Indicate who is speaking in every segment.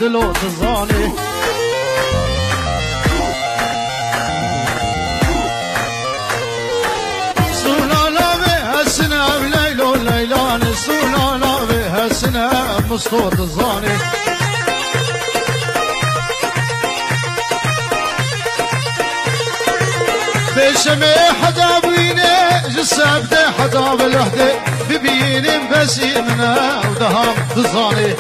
Speaker 1: دلو تزاني سولالا بهالسنة بليلو ليلاني سولالا بهالسنة مصطور تزاني بشمي حدا بيني جسبتي حدا بالوحدة ببيني مبسي منا ودهام تزاني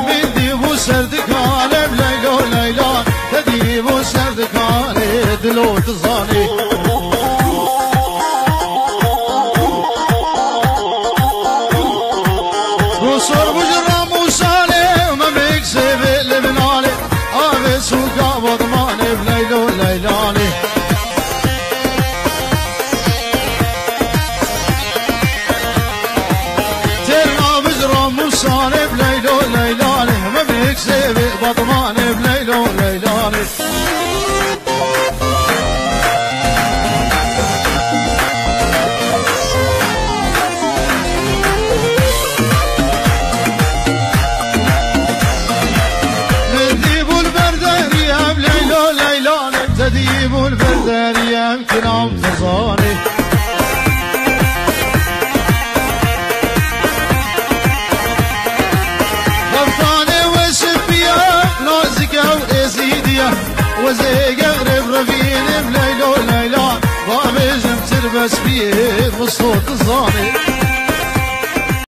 Speaker 1: من ديبو سردكاني بليلو ليلان تديبو سردكاني دلو تزاني روسور بجرى موسالي وما بيكسب لبناني آبي سوقا وضماني بليلو ليلاني ترنا بجرى موسالي بليلو ليلاني وما بيكسب بضماني بليلو ليلاني تديب البردان يمكن عم تزاني غفاني وسبيا نازكا وإزيديا وزيق غرب رفين بليلو ليلان ضامج تربس بيه مصوت الزاني